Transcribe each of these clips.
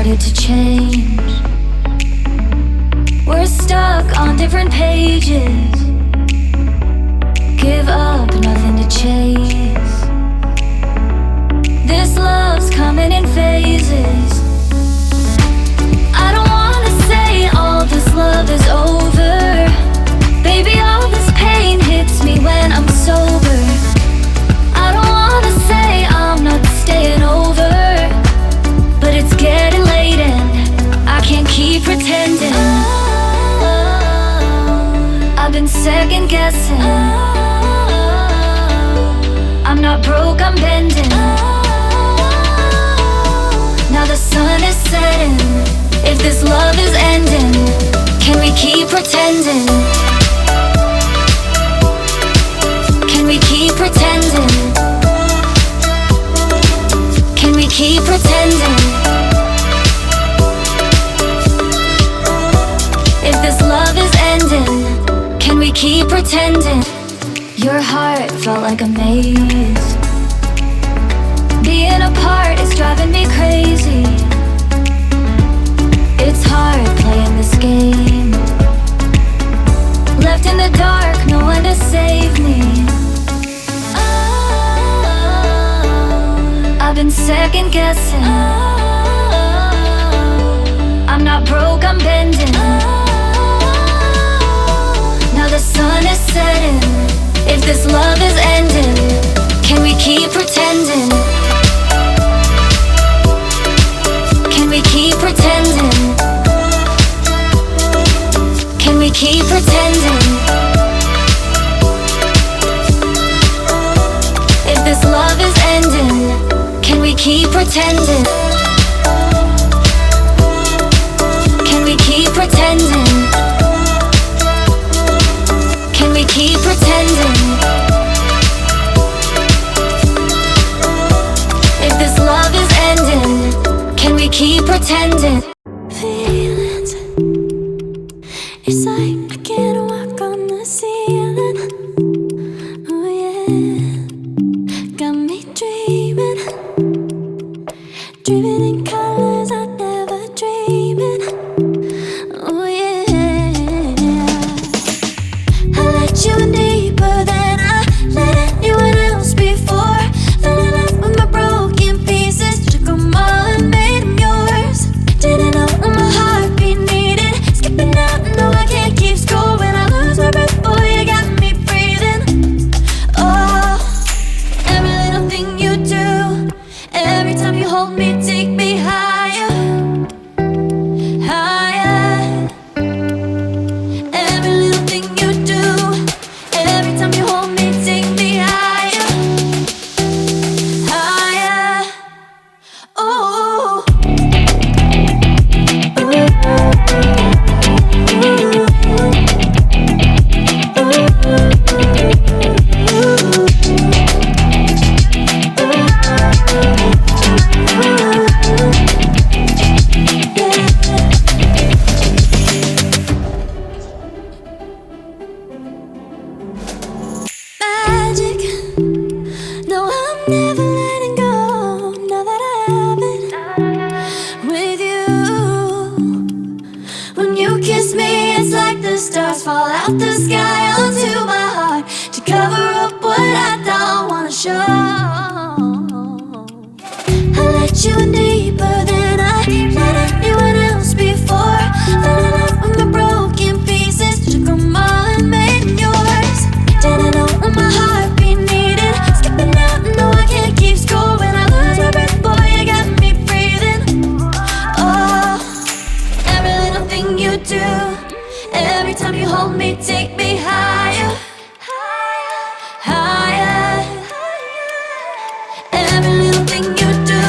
started to change. We're stuck on different pages. Give up, nothing to chase. This love's coming in phases. I don't wanna say all this love is over. Baby, all this pain hits me when I'm sober. I don't wanna say I'm not staying over, but it's getting late and I can't keep pretending. I've been second guessing. I'm not broke, I'm bending. Now the sun is setting. If this love is ending, can we keep pretending? Can we keep pretending? Can we keep pretending? If this love is ending, can we keep pretending? Your heart felt like a maze. Being apart is driving me crazy. It's hard playing this game. Left in the dark, no one to save me. I've been second guessing. I'm not broke, I'm bending. Now the sun is setting. If this love is ending, can we keep pretending? Can we keep pretending? Can we keep pretending? If this love is ending, can we keep pretending? Can we keep pretending? Can we keep pretending? If this love is ending, can we keep pretending? Feelings, it's like I can't walk on the ceiling. Oh yeah, got me dreaming, dreaming in colors I never dreamed in. Oh yeah, I let you in deeper than I let anyone else before. Fell in love with my broken pieces, took 'em all and made 'em yours. Didn't know what my heartbeat needed. Skipping out, no I can't keep score. When I lose my breath, boy, you got me breathing. Oh, every little thing you do, every time you hold me, take me higher, higher. Every little thing you do, every time you hold me, take me higher, higher. Oh. Magic, no, I'm never letting go. Now that I have it with you. When you kiss me, it's like the stars fall out the sky onto my heart to cover up what I don't wanna show. I let you in deeper than I let anyone else before. Fell in love with my broken pieces, took 'em all and made 'em yours. Didn't know what my heartbeat needed. Skipping out, no I can't keep score. When I lose my breath, boy, you got me breathing. Oh, every little thing you do, every time you hold me, take me higher, higher. Every little thing you do,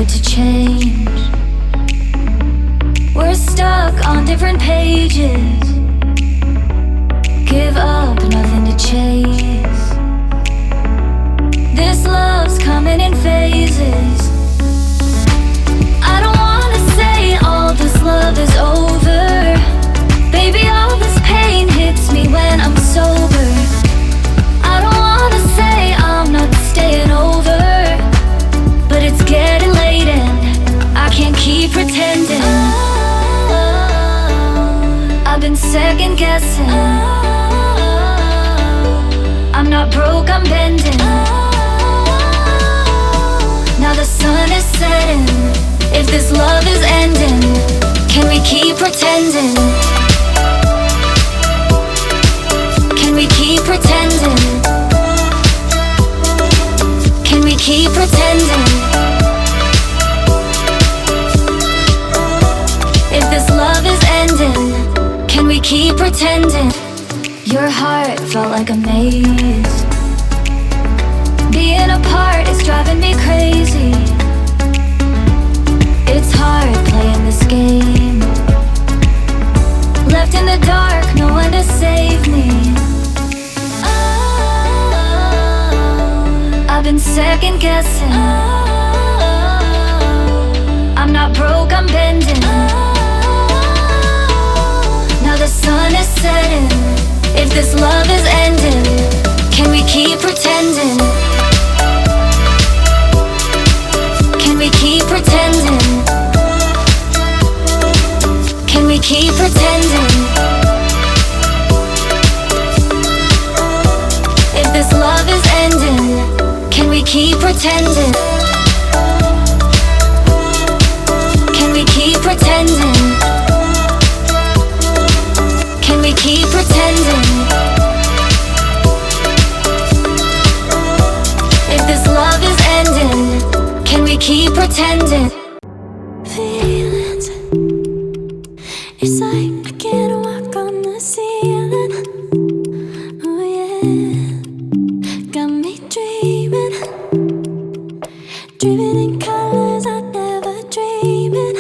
good to change. We're stuck on different pages. Give up, nothing to chase. This love's coming in phases. I don't wanna say all this love is over. Baby, all this pain hits me when I'm sober. I don't wanna say I'm not staying over, but it's getting late and I can't keep pretending. I've been second guessing. I'm not broke, I'm bending. Now the sun is setting. If this love is ending, can we keep pretending? Can we keep pretending? Can we keep pretending? If this love is ending, can we keep pretending? Your heart felt like a maze. Being apart is driving me crazy. It's hard playing this game. Left in the dark, no one to save me. I've been second guessing. I'm not broke, I'm bending. Now the sun is setting. If this love is ending, can we keep pretending? Can we keep pretending? Can we keep pretending? If this love is ending, can we keep pretending? Can we keep pretending? Can we keep pretending? If this love is ending, can we keep pretending? Feelings, it's like I can't walk on the ceiling. Oh yeah, got me dreaming, dreaming in colors I never dreamed in.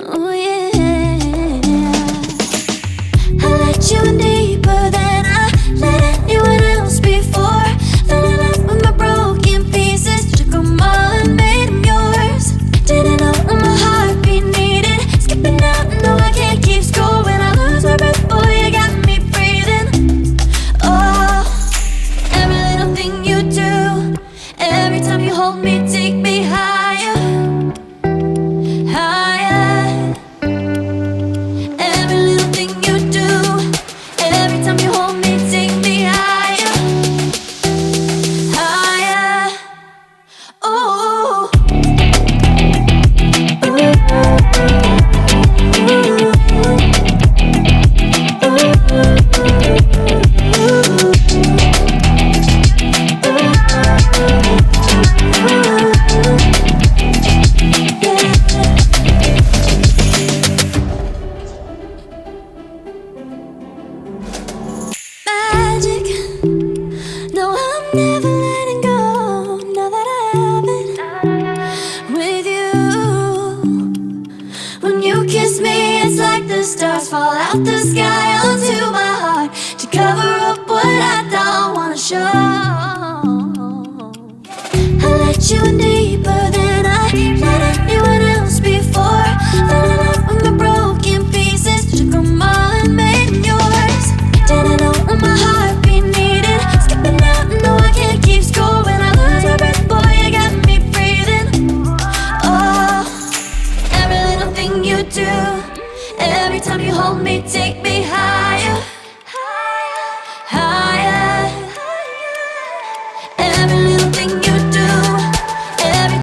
Oh yeah, I let you in deeper than I let anyone else before. Fell in love with my broken pieces, took them all and made them yours. Didn't know what my heartbeat needed, skipping out, no I can't keep score. When I lose my breath, boy, you got me breathing. Oh, every little thing you do, every time you hold me, take me higher, higher. Every little thing you do, every time you hold me, take me higher, higher. Oh, magic. No, I'm never letting go. Now that I have it with you. When you kiss me, it's like the stars fall out the sky onto my heart to cover up what I don't wanna show. I let you in deeper than I let anyone else before. Fell in love with my broken pieces, took them all and made them yours. Didn't know what my heartbeat needed, skipping out, no I can't keep score. When I lose my breath, boy, you got me breathing. Oh, every little thing you do, every time you hold me, take